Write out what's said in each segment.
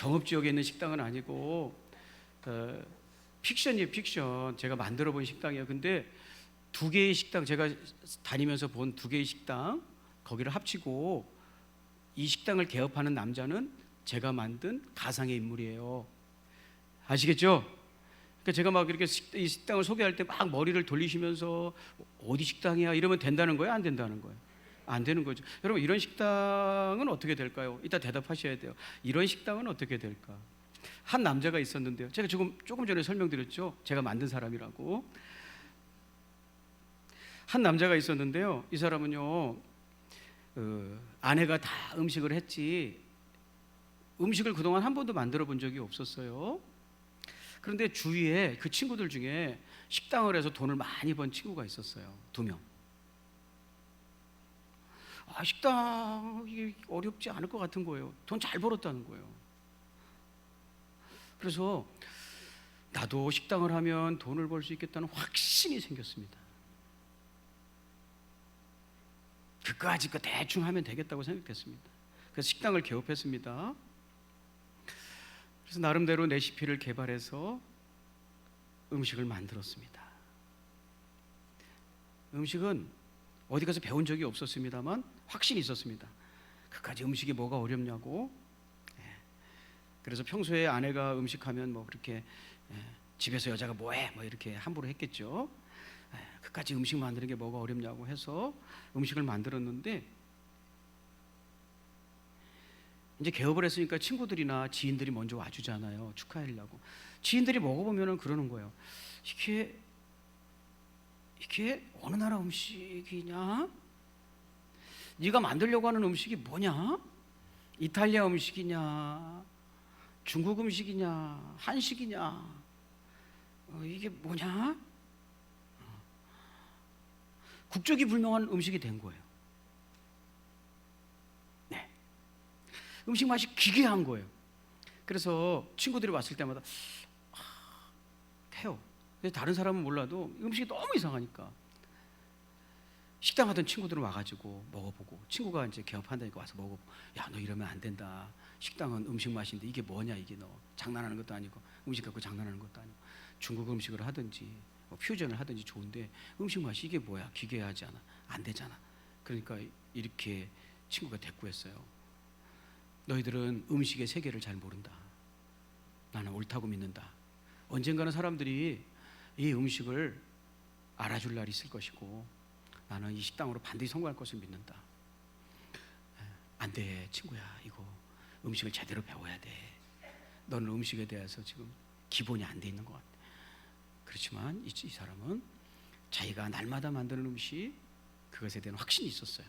정읍지역에 있는 식당은 아니고 픽션이에요. 픽션. 제가 만들어 본 식당이에요. 근데 두 개의 식당, 제가 다니면서 본 두 개의 식당, 거기를 합치고 이 식당을 개업하는 남자는 제가 만든 가상의 인물이에요. 아시겠죠? 그러니까 제가 막 이렇게 이 식당을 소개할 때 막 머리를 돌리시면서 어디 식당이야 이러면 된다는 거예요? 안 된다는 거예요? 안 되는 거죠. 여러분, 이런 식당은 어떻게 될까요? 이따 대답하셔야 돼요. 이런 식당은 어떻게 될까? 한 남자가 있었는데요. 제가 지금 조금 전에 설명드렸죠. 제가 만든 사람이라고. 한 남자가 있었는데요. 이 사람은요, 아내가 다 음식을 했지 음식을 그동안 한 번도 만들어 본 적이 없었어요. 그런데 주위에 그 친구들 중에 식당을 해서 돈을 많이 번 친구가 있었어요. 2명. 식당 이게 어렵지 않을 것 같은 거예요. 돈 잘 벌었다는 거예요. 그래서 나도 식당을 하면 돈을 벌 수 있겠다는 확신이 생겼습니다. 그까짓 거 대충 하면 되겠다고 생각했습니다. 그래서 식당을 개업했습니다. 그래서 나름대로 레시피를 개발해서 음식을 만들었습니다. 음식은 어디 가서 배운 적이 없었습니다만 확신이 있었습니다. 그까지 음식이 뭐가 어렵냐고. 그래서 평소에 아내가 음식하면 뭐 그렇게 집에서 여자가 뭐해 뭐 이렇게 함부로 했겠죠. 그까지 음식 만드는 게 뭐가 어렵냐고 해서 음식을 만들었는데, 이제 개업을 했으니까 친구들이나 지인들이 먼저 와주잖아요. 축하하려고. 지인들이 먹어보면 그러는 거예요. 이게 어느 나라 음식이냐? 네가 만들려고 하는 음식이 뭐냐? 이탈리아 음식이냐? 중국 음식이냐? 한식이냐? 이게 뭐냐? 국적이 불명한 음식이 된 거예요. 네. 음식 맛이 기괴한 거예요. 그래서 친구들이 왔을 때마다 해요. 다른 사람은 몰라도 음식이 너무 이상하니까 식당 하던 친구들은 와가지고 먹어보고, 친구가 이제 개업한다니까 와서 먹어보고, 야, 너 이러면 안 된다. 식당은 음식 맛인데 이게 뭐냐, 이게 너 장난하는 것도 아니고 음식 갖고 장난하는 것도 아니고 중국 음식을 하든지 뭐 퓨전을 하든지 좋은데 음식 맛이 이게 뭐야, 기괴하지 않아, 안 되잖아. 그러니까 이렇게 친구가 대꾸했어요. 너희들은 음식의 세계를 잘 모른다. 나는 옳다고 믿는다. 언젠가는 사람들이 이 음식을 알아줄 날이 있을 것이고 나는 이 식당으로 반드시 성공할 것을 믿는다. 안 돼, 친구야. 이거 음식을 제대로 배워야 돼. 너는 음식에 대해서 지금 기본이 안 돼 있는 것 같아. 그렇지만 이 사람은 자기가 날마다 만드는 음식, 그것에 대한 확신이 있었어요.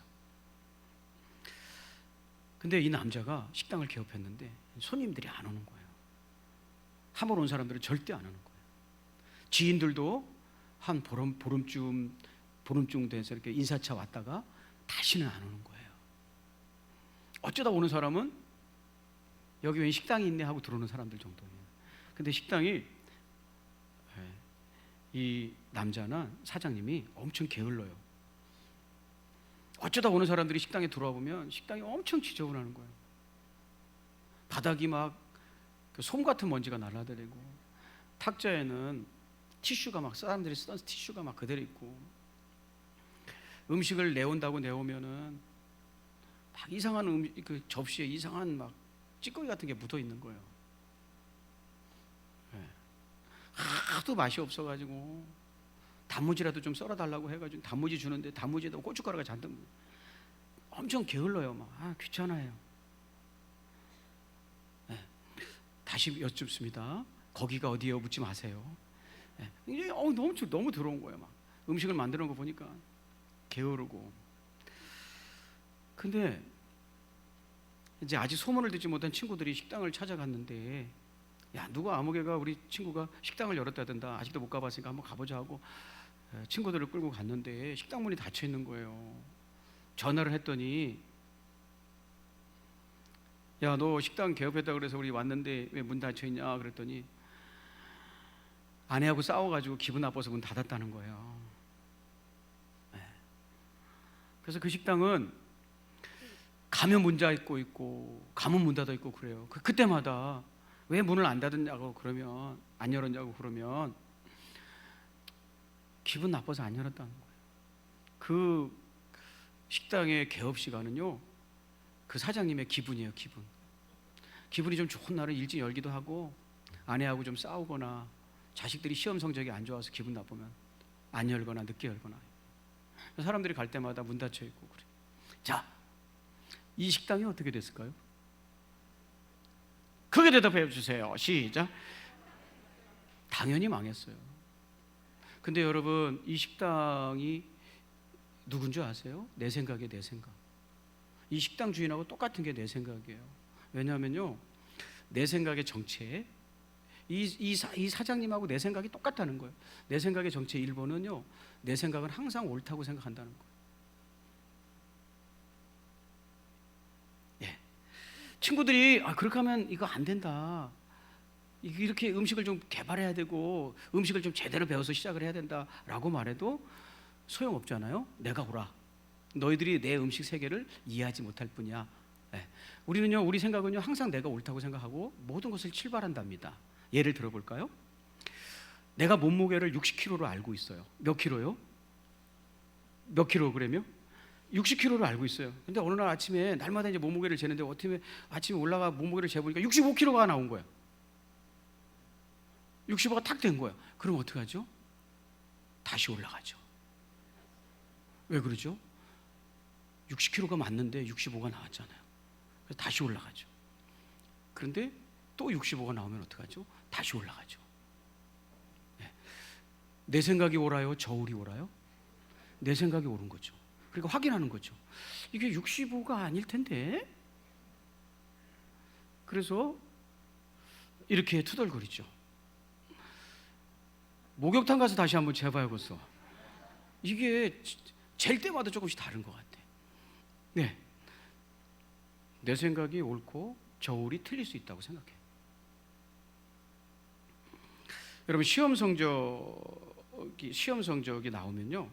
근데 이 남자가 식당을 개업했는데 손님들이 안 오는 거예요. 한 번 온 사람들은 절대 안 오는 거예요. 지인들도 한 보름쯤 돼서 이렇게 인사차 왔다가 다시는 안 오는 거예요. 어쩌다 오는 사람은 여기 왜 식당이 있네 하고 들어오는 사람들 정도예요. 근데 식당이, 이 남자나 사장님이 엄청 게을러요. 어쩌다 오는 사람들이 식당에 들어와 보면 식당이 엄청 지저분하는 거예요. 바닥이 막 솜 같은 먼지가 날아다니고, 탁자에는 티슈가 막, 사람들이 쓰던 티슈가 막 그대로 있고, 음식을 내온다고 내오면은 막 이상한 그 접시에 이상한 막 찌꺼기 같은 게 묻어 있는 거예요. 하도 맛이 없어가지고 단무지라도 좀 썰어달라고 해가지고 단무지 주는데 단무지에다 고춧가루가 잔뜩, 엄청 게을러요. 막 귀찮아요. 다시 여쭙습니다. 거기가 어디예요? 묻지 마세요. 이제 너무 더러운 거예요. 막 음식을 만드는 거 보니까 게으르고. 근데 이제 아직 소문을 듣지 못한 친구들이 식당을 찾아갔는데, 야, 누가 아무개가 우리 친구가 식당을 열었다던다. 아직도 못 가봤으니까 한번 가보자 하고 친구들을 끌고 갔는데 식당 문이 닫혀 있는 거예요. 전화를 했더니, 야, 너 식당 개업했다 그래서 우리 왔는데 왜 문 닫혀 있냐 그랬더니 아내하고 싸워가지고 기분 나빠서 문 닫았다는 거예요. 그래서 그 식당은 가면 문 닫고 있고 가면 문 닫아 있고 그래요. 그때마다 왜 문을 안 닫았냐고 그러면, 안 열었냐고 그러면 기분 나빠서 안 열었다는 거예요. 그 식당의 개업 시간은요, 그 사장님의 기분이에요. 기분이 좀 좋은 날은 일찍 열기도 하고, 아내하고 좀 싸우거나 자식들이 시험 성적이 안 좋아서 기분 나쁘면 안 열거나 늦게 열거나, 사람들이 갈 때마다 문 닫혀 있고 그래. 자, 이 식당이 어떻게 됐을까요? 크게 대답해 주세요. 시작. 당연히 망했어요. 근데 여러분, 이 식당이 누군 줄 아세요? 내 생각이에요. 내 생각. 이 식당 주인하고 똑같은 게 내 생각이에요. 왜냐하면요, 내 생각의 정체, 이 사장님하고 내 생각이 똑같다는 거예요. 내 생각의 정체 1번은요, 내 생각은 항상 옳다고 생각한다는 거예요. 예. 친구들이 그렇게 하면 이거 안 된다, 이렇게 음식을 좀 개발해야 되고 음식을 좀 제대로 배워서 시작을 해야 된다라고 말해도 소용없잖아요. 내가 오라. 너희들이 내 음식 세계를 이해하지 못할 뿐이야. 네. 우리는요, 우리 생각은요, 항상 내가 옳다고 생각하고 모든 것을 출발한답니다. 예를 들어볼까요? 내가 몸무게를 60kg로 알고 있어요. 몇 킬로요? 몇 킬로그램이요? 60kg로 알고 있어요. 근데 어느 날 아침에, 날마다 이제 몸무게를 재는데 어떻게 아침에 올라가 몸무게를 재보니까 65kg가 나온 거예요. 65가 탁 된 거예요. 그럼 어떻게 하죠? 다시 올라가죠. 왜 그러죠? 60kg가 맞는데 65가 나왔잖아요. 그래서 다시 올라가죠. 그런데 또 65가 나오면 어떡하죠? 다시 올라가죠. 네. 내 생각이 옳아요? 저울이 옳아요? 내 생각이 옳은 거죠. 그러니까 확인하는 거죠. 이게 65가 아닐 텐데? 그래서 이렇게 투덜거리죠. 목욕탕 가서 다시 한번 재봐야겠어. 이게 잴 때마다 조금씩 다른 것 같아. 네, 내 생각이 옳고 저울이 틀릴 수 있다고 생각해. 여러분, 시험 성적이 나오면요,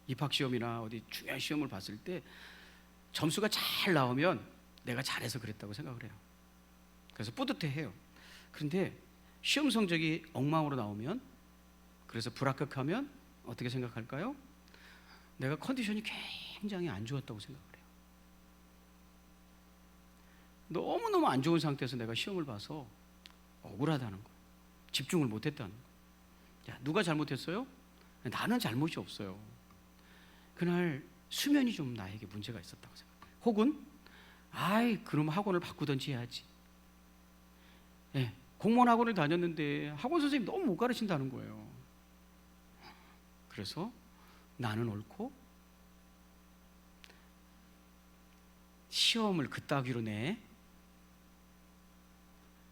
입학 시험이나 어디 중요한 시험을 봤을 때 점수가 잘 나오면 내가 잘해서 그랬다고 생각을 해요. 그래서 뿌듯해해요. 그런데 시험 성적이 엉망으로 나오면, 그래서 불합격하면 어떻게 생각할까요? 내가 컨디션이 굉장히 안 좋았다고 생각을 해요. 너무너무 안 좋은 상태에서 내가 시험을 봐서 억울하다는 거예요. 집중을 못했다는 거예요. 야, 누가 잘못했어요? 나는 잘못이 없어요. 그날 수면이 좀 나에게 문제가 있었다고 생각해요. 혹은 그럼 학원을 바꾸든지 해야지. 예, 공무원 학원을 다녔는데 학원 선생님이 너무 못 가르친다는 거예요. 그래서 나는 옳고 시험을 그따위로 내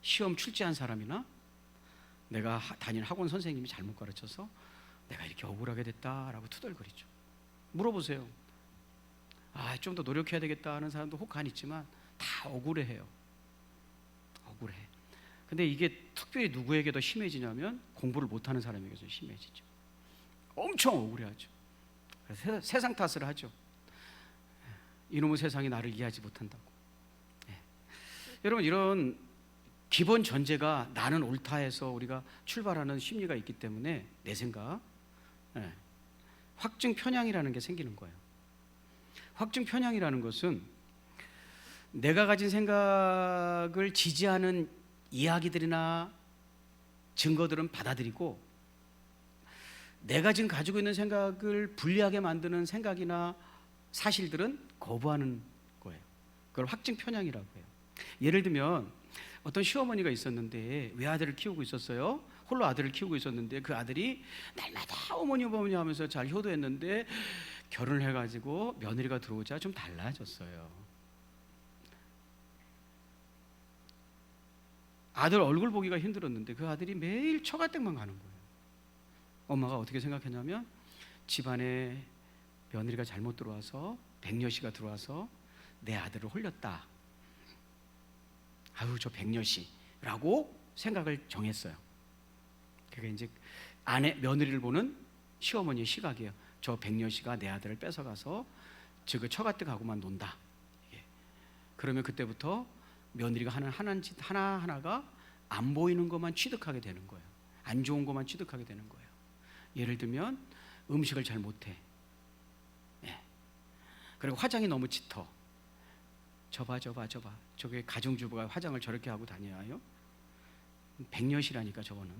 시험 출제한 사람이나 내가 다니는 학원 선생님이 잘못 가르쳐서 내가 이렇게 억울하게 됐다라고 투덜거리죠. 물어보세요. 좀 더 노력해야 되겠다 하는 사람도 혹한 있지만 다 억울해해요. 억울해. 근데 이게 특별히 누구에게 더 심해지냐면 공부를 못하는 사람에게 더 심해지죠. 엄청 억울해하죠. 그래서 세상 탓을 하죠. 이놈의 세상이 나를 이해하지 못한다고. 여러분, 이런 기본 전제가 나는 옳다 해서 우리가 출발하는 심리가 있기 때문에 내 생각, 확증 편향이라는 게 생기는 거예요. 확증 편향이라는 것은 내가 가진 생각을 지지하는 이야기들이나 증거들은 받아들이고, 내가 지금 가지고 있는 생각을 불리하게 만드는 생각이나 사실들은 거부하는 거예요. 그걸 확증 편향이라고 해요. 예를 들면 어떤 시어머니가 있었는데 외아들을 키우고 있었어요. 홀로 아들을 키우고 있었는데 그 아들이 날마다 어머니 하면서 잘 효도했는데 결혼을 해가지고 며느리가 들어오자 좀 달라졌어요. 아들 얼굴 보기가 힘들었는데 그 아들이 매일 처가댁만 가는 거예요. 엄마가 어떻게 생각했냐면, 집안에 며느리가 잘못 들어와서 백녀씨가 들어와서 내 아들을 홀렸다. 저 백녀씨라고 생각을 정했어요. 그게 이제 며느리를 보는 시어머니의 시각이에요. 저 백녀씨가 내 아들을 뺏어가서 저 처가댁하고만 논다. 그러면 그때부터 며느리가 하는 짓 하나하나가 안 보이는 것만 취득하게 되는 거예요. 안 좋은 것만 취득하게 되는 거예요. 예를 들면 음식을 잘 못해. 그리고 화장이 너무 짙어. 저봐. 저게 가정주부가 화장을 저렇게 하고 다녀요? 백녀시라니까 저거는.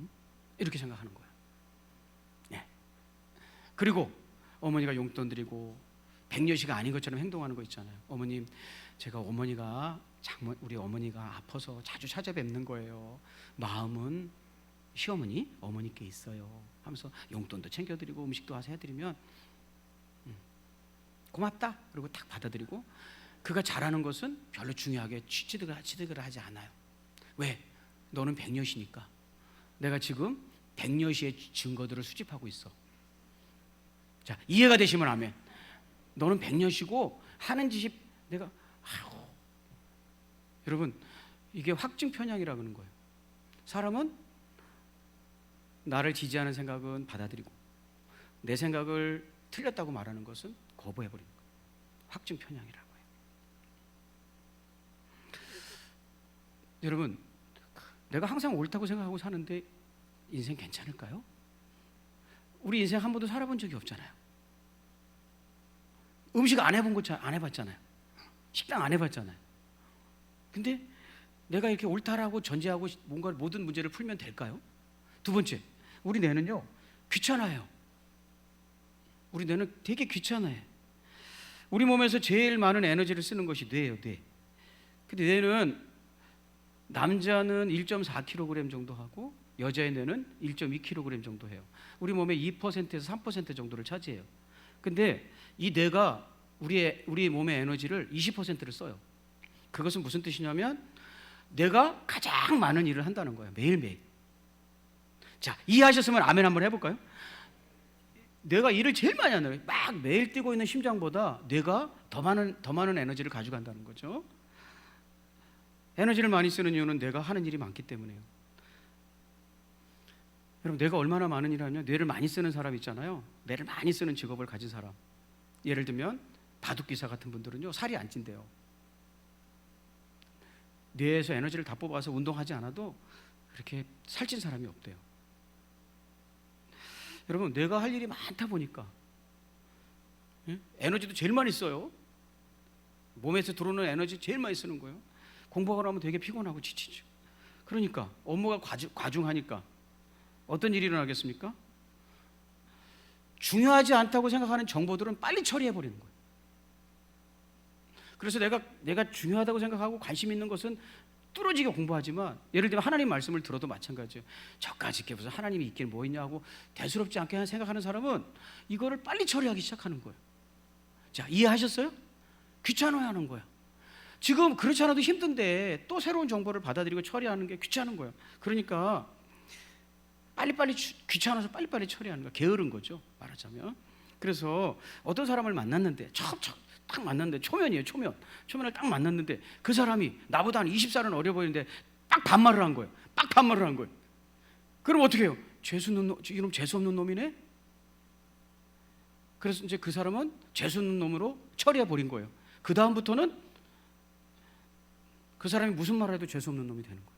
이렇게 생각하는 거예요. 그리고 어머니가 용돈 드리고 백녀시가 아닌 것처럼 행동하는 거 있잖아요. 어머님, 제가 우리 어머니가 아파서 자주 찾아뵙는 거예요. 마음은 시어머니, 어머니께 있어요. 하면서 용돈도 챙겨드리고 음식도 와서 해드리면 고맙다. 그리고 딱 받아들이고 그가 잘하는 것은 별로 중요하게 취득을 하지 않아요. 왜? 너는 백녀시니까. 내가 지금 백녀시의 증거들을 수집하고 있어. 자, 이해가 되시면 아멘. 너는 백녀시고 하는 짓이 내가 여러분, 이게 확증 편향이라 그러는 거예요. 사람은 나를 지지하는 생각은 받아들이고 내 생각을 틀렸다고 말하는 것은 거부해버리는 거예요. 확증 편향이라고 해요. 여러분, 내가 항상 옳다고 생각하고 사는데 인생 괜찮을까요? 우리 인생 한 번도 살아본 적이 없잖아요. 음식 안 해봤잖아요. 식당 안 해봤잖아요. 근데 내가 이렇게 옳다라고 전제하고 뭔가 모든 문제를 풀면 될까요? 두 번째, 우리 뇌는요 귀찮아요. 우리 뇌는 되게 귀찮아요. 우리 몸에서 제일 많은 에너지를 쓰는 것이 뇌예요, 뇌. 근데 뇌는 남자는 1.4kg 정도 하고 여자의 뇌는 1.2kg 정도 해요. 우리 몸의 2%에서 3% 정도를 차지해요. 근데 이 뇌가 우리 몸의 에너지를 20%를 써요. 그것은 무슨 뜻이냐면 내가 가장 많은 일을 한다는 거예요. 매일매일. 자, 이해하셨으면 아멘 한번 해볼까요? 뇌가 일을 제일 많이 하는 거예요. 막 매일 뛰고 있는 심장보다 뇌가 더 많은 에너지를 가져간다는 거죠. 에너지를 많이 쓰는 이유는 뇌가 하는 일이 많기 때문에요. 여러분, 뇌가 얼마나 많은 일을 하냐면 뇌를 많이 쓰는 사람 있잖아요. 뇌를 많이 쓰는 직업을 가진 사람. 예를 들면 바둑기사 같은 분들은요 살이 안 찐대요. 뇌에서 에너지를 다 뽑아서 운동하지 않아도 그렇게 살찐 사람이 없대요. 여러분, 뇌가 할 일이 많다 보니까 에너지도 제일 많이 써요. 몸에서 들어오는 에너지 제일 많이 쓰는 거예요. 공부하고 나면 되게 피곤하고 지치죠. 그러니까 업무가 과중하니까 어떤 일이 일어나겠습니까? 중요하지 않다고 생각하는 정보들은 빨리 처리해버리는 거예요. 그래서 내가 중요하다고 생각하고 관심 있는 것은 뚫어지게 공부하지만, 예를 들면 하나님 말씀을 들어도 마찬가지예요. 저까지 게 무슨 하나님이 있긴 뭐 있냐고 대수롭지 않게 생각하는 사람은 이거를 빨리 처리하기 시작하는 거예요. 자, 이해하셨어요? 귀찮아하는 거예요. 지금 그렇지 않아도 힘든데 또 새로운 정보를 받아들이고 처리하는 게 귀찮은 거예요. 그러니까 빨리빨리 귀찮아서 빨리빨리 처리하는 거예요. 게으른 거죠, 말하자면. 그래서 어떤 사람을 만났는데 딱 만났는데 초면이에요. 초면을 딱 만났는데 그 사람이 나보다 한 20살은 어려 보이는데 딱 반말을 한 거예요. 딱 반말을 한 거예요. 그럼 어떻게 해요? 이놈 재수없는 놈이네? 그래서 이제 그 사람은 재수없는 놈으로 처리해 버린 거예요. 그 다음부터는 그 사람이 무슨 말을 해도 재수없는 놈이 되는 거예요.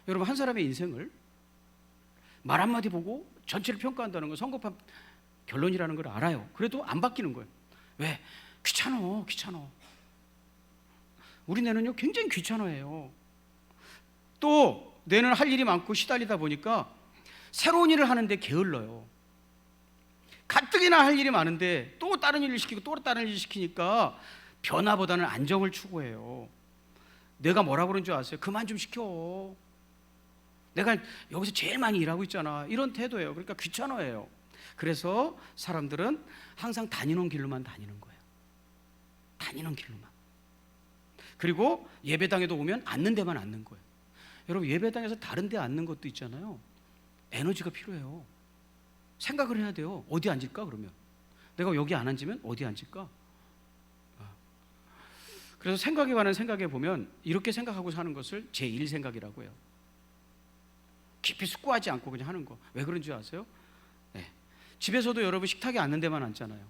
여러분, 한 사람의 인생을 말 한마디 보고 전체를 평가한다는 건 성급한 결론이라는 걸 알아요. 그래도 안 바뀌는 거예요. 왜? 귀찮아. 우리 뇌는요 굉장히 귀찮아해요. 또 뇌는 할 일이 많고 시달리다 보니까 새로운 일을 하는데 게을러요. 가뜩이나 할 일이 많은데 또 다른 일을 시키고 또 다른 일을 시키니까 변화보다는 안정을 추구해요. 내가 뭐라 그런 줄 아세요? 그만 좀 시켜. 내가 여기서 제일 많이 일하고 있잖아. 이런 태도예요. 그러니까 귀찮아해요. 그래서 사람들은 항상 다니는 길로만 다니는 거예요. 다니는 길로만. 그리고 예배당에도 오면 앉는 데만 앉는 거예요. 여러분, 예배당에서 다른 데 앉는 것도 있잖아요. 에너지가 필요해요. 생각을 해야 돼요. 어디 앉을까 그러면? 내가 여기 안 앉으면 어디 앉을까? 그래서 생각에 관한 생각해 보면 이렇게 생각하고 사는 것을 제1생각이라고 해요. 깊이 숙고하지 않고 그냥 하는 거. 왜 그런 줄 아세요? 네. 집에서도 여러분 식탁에 앉는 데만 앉잖아요.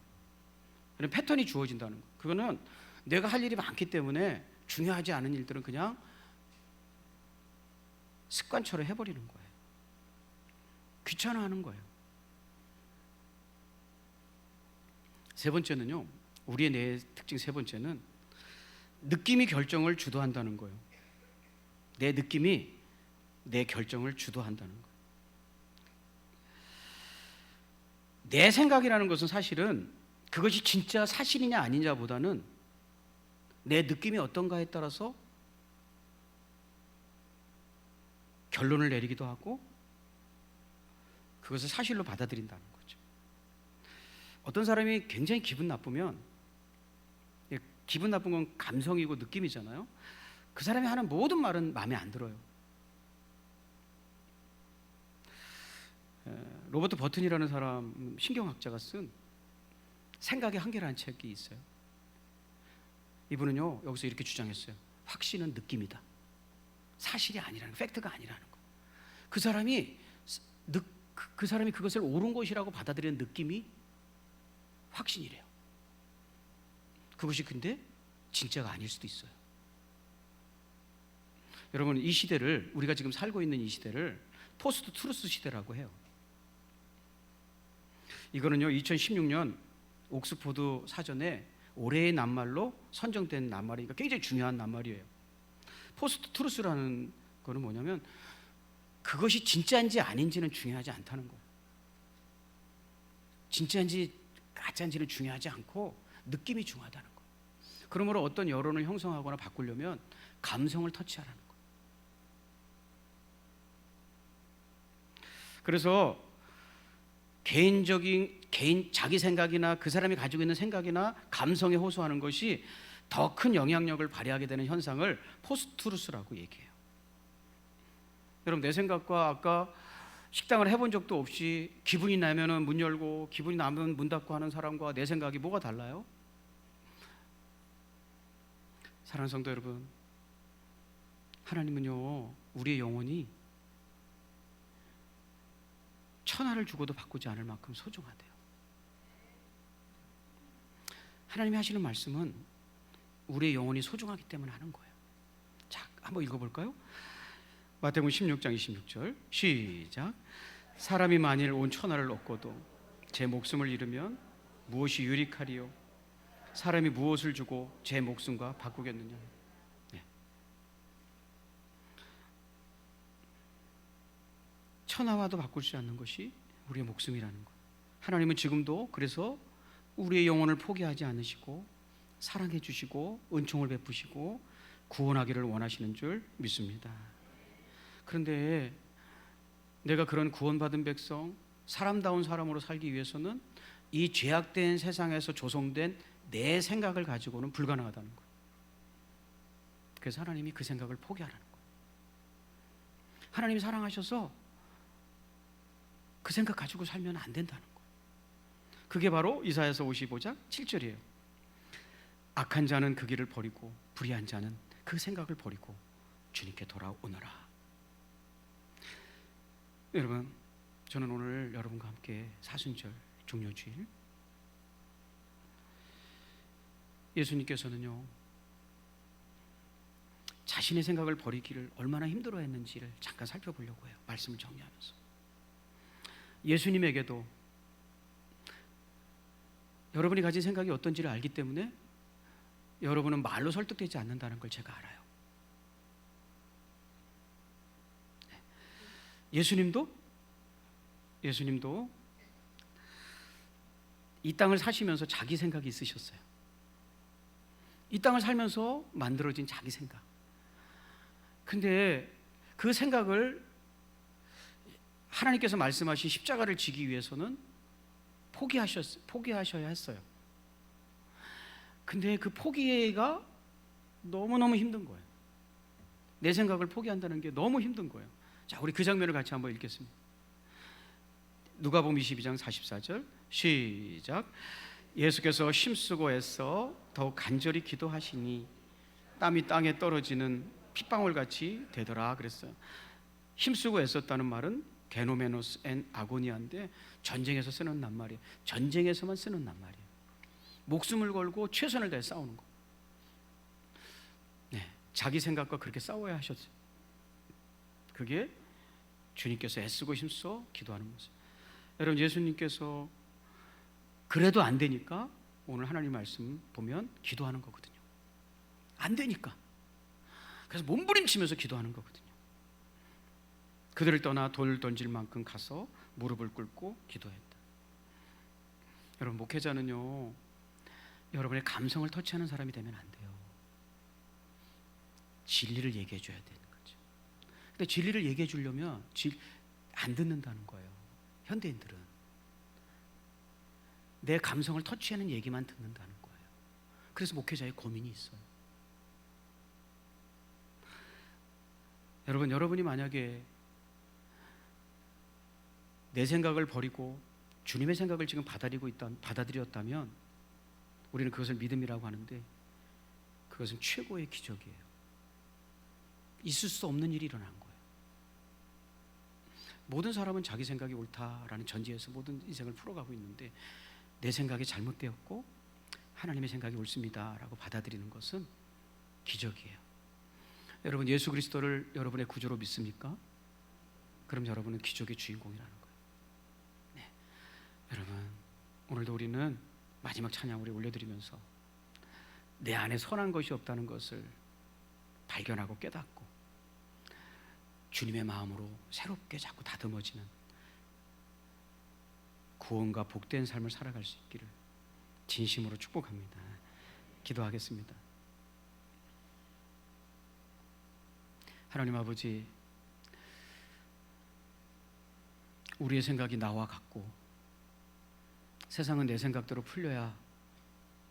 그런 패턴이 주어진다는 거. 그거는 내가 할 일이 많기 때문에 중요하지 않은 일들은 그냥 습관처럼 해버리는 거예요. 귀찮아하는 거예요. 세 번째는요, 우리의 뇌의 특징 세 번째는 느낌이 결정을 주도한다는 거예요. 내 느낌이 내 결정을 주도한다는 거예요. 내 생각이라는 것은 사실은 그것이 진짜 사실이냐 아니냐보다는 내 느낌이 어떤가에 따라서 결론을 내리기도 하고 그것을 사실로 받아들인다는 거죠. 어떤 사람이 굉장히 기분 나쁘면, 기분 나쁜 건 감성이고 느낌이잖아요. 그 사람이 하는 모든 말은 마음에 안 들어요. 로버트 버튼이라는 사람, 신경학자가 쓴 생각의 한계라는 책이 있어요. 이분은요, 여기서 이렇게 주장했어요. 확신은 느낌이다. 사실이 아니라는 거, 팩트가 아니라는 거. 그 사람이 그것을 옳은 것이라고 받아들이는 느낌이 확신이래요. 그것이 근데 진짜가 아닐 수도 있어요. 여러분, 이 시대를, 우리가 지금 살고 있는 이 시대를 포스트 트루스 시대라고 해요. 이거는요, 2016년 옥스포드 사전에 올해의 낱말로 선정된 낱말이니까 굉장히 중요한 낱말이에요. 포스트 트루스라는 거는 뭐냐면 그것이 진짜인지 아닌지는 중요하지 않다는 거예요. 진짜인지 가짜인지는 중요하지 않고 느낌이 중요하다는 거예요. 그러므로 어떤 여론을 형성하거나 바꾸려면 감성을 터치하라는 거예요. 그래서 자기 생각이나 그 사람이 가지고 있는 생각이나 감성에 호소하는 것이 더 큰 영향력을 발휘하게 되는 현상을 포스트루스라고 얘기해요. 여러분, 내 생각과 아까 식당을 해본 적도 없이 기분이 나면은 문 열고 기분이 나면 문 닫고 하는 사람과 내 생각이 뭐가 달라요? 사랑하는 성도 여러분, 하나님은요, 우리의 영혼이 천하를 주고도 바꾸지 않을 만큼 소중하대요. 하나님이 하시는 말씀은 우리의 영혼이 소중하기 때문에 하는 거예요. 자, 한번 읽어볼까요? 마태복음 16장 26절 시작. 사람이 만일 온 천하를 얻고도 제 목숨을 잃으면 무엇이 유익하리요? 사람이 무엇을 주고 제 목숨과 바꾸겠느냐? 네. 천하와도 바꿀 수 않는 것이 우리의 목숨이라는 거예요. 하나님은 지금도 그래서 우리의 영혼을 포기하지 않으시고 사랑해 주시고 은총을 베푸시고 구원하기를 원하시는 줄 믿습니다. 그런데 내가 그런 구원받은 백성, 사람다운 사람으로 살기 위해서는 이 죄악된 세상에서 조성된 내 생각을 가지고는 불가능하다는 거예요. 그래서 하나님이 그 생각을 포기하라는 거예요. 하나님이 사랑하셔서 그 생각 가지고 살면 안 된다는 거예요. 그게 바로 이사야서 55장 7절이에요. 악한 자는 그 길을 버리고 불의한 자는 그 생각을 버리고 주님께 돌아오너라. 여러분, 저는 오늘 여러분과 함께 사순절 종료주일, 예수님께서는요 자신의 생각을 버리기를 얼마나 힘들어했는지를 잠깐 살펴보려고 해요. 말씀을 정리하면서 예수님에게도 여러분이 가진 생각이 어떤지를 알기 때문에 여러분은 말로 설득되지 않는다는 걸 제가 알아요. 예수님도 이 땅을 사시면서 자기 생각이 있으셨어요. 이 땅을 살면서 만들어진 자기 생각. 근데 그 생각을 하나님께서 말씀하신 십자가를 지기 위해서는 포기하셔야 했어요. 근데 그 포기가 너무너무 힘든 거예요. 내 생각을 포기한다는 게 너무 힘든 거예요. 자, 우리 그 장면을 같이 한번 읽겠습니다. 누가복음 22장 44절 시작. 예수께서 힘쓰고 애써 더욱 간절히 기도하시니 땀이 땅에 떨어지는 핏방울같이 되더라 그랬어요. 힘쓰고 애썼다는 말은 게노메노스 앤 아고니아인데 전쟁에서 쓰는 낱말이에요. 전쟁에서만 쓰는 낱말이에요. 목숨을 걸고 최선을 다해 싸우는 거. 네. 자기 생각과 그렇게 싸워야 하셨어요. 그게 주님께서 애쓰고 힘써 기도하는 모습. 여러분, 예수님께서 그래도 안 되니까 오늘 하나님 말씀 보면 기도하는 거거든요. 안 되니까. 그래서 몸부림치면서 기도하는 거거든요. 그들을 떠나 돌 던질 만큼 가서 무릎을 꿇고 기도했다. 여러분, 목회자는요, 여러분의 감성을 터치하는 사람이 되면 안 돼요. 진리를 얘기해 줘야 되는 거죠. 근데 진리를 얘기해 주려면 안 듣는다는 거예요. 현대인들은 내 감성을 터치하는 얘기만 듣는다는 거예요. 그래서 목회자의 고민이 있어요. 여러분이 만약에 내 생각을 버리고 주님의 생각을 지금 받아들였다면 우리는 그것을 믿음이라고 하는데, 그것은 최고의 기적이에요. 있을 수 없는 일이 일어난 거예요. 모든 사람은 자기 생각이 옳다라는 전제에서 모든 인생을 풀어가고 있는데, 내 생각이 잘못되었고 하나님의 생각이 옳습니다라고 받아들이는 것은 기적이에요. 여러분, 예수 그리스도를 여러분의 구주로 믿습니까? 그럼 여러분은 기적의 주인공이라는 거예요. 네. 여러분, 오늘도 우리는 마지막 찬양을 올려드리면서 내 안에 선한 것이 없다는 것을 발견하고 깨닫고 주님의 마음으로 새롭게 자꾸 다듬어지는 구원과 복된 삶을 살아갈 수 있기를 진심으로 축복합니다. 기도하겠습니다. 하나님 아버지, 우리의 생각이 나와 같고 세상은 내 생각대로 풀려야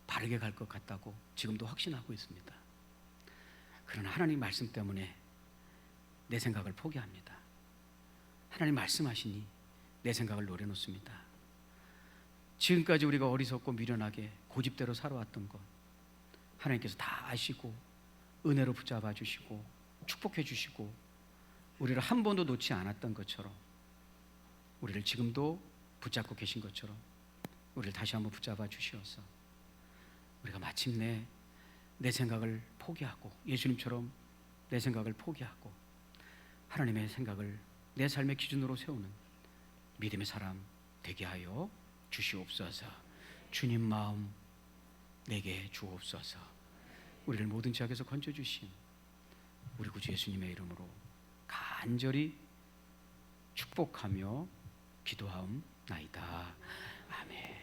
바르게 갈 것 같다고 지금도 확신하고 있습니다. 그러나 하나님 말씀 때문에 내 생각을 포기합니다. 하나님 말씀하시니 내 생각을 내려놓습니다. 지금까지 우리가 어리석고 미련하게 고집대로 살아왔던 것 하나님께서 다 아시고 은혜로 붙잡아 주시고 축복해 주시고 우리를 한 번도 놓지 않았던 것처럼, 우리를 지금도 붙잡고 계신 것처럼 우리를 다시 한번 붙잡아 주시어서 우리가 마침내 내 생각을 포기하고 예수님처럼 내 생각을 포기하고 하나님의 생각을 내 삶의 기준으로 세우는 믿음의 사람 되게 하여 주시옵소서. 주님 마음 내게 주옵소서. 우리를 모든 죄악에서 건져주신 우리 구주 예수님의 이름으로 간절히 축복하며 기도하옵나이다. 아멘.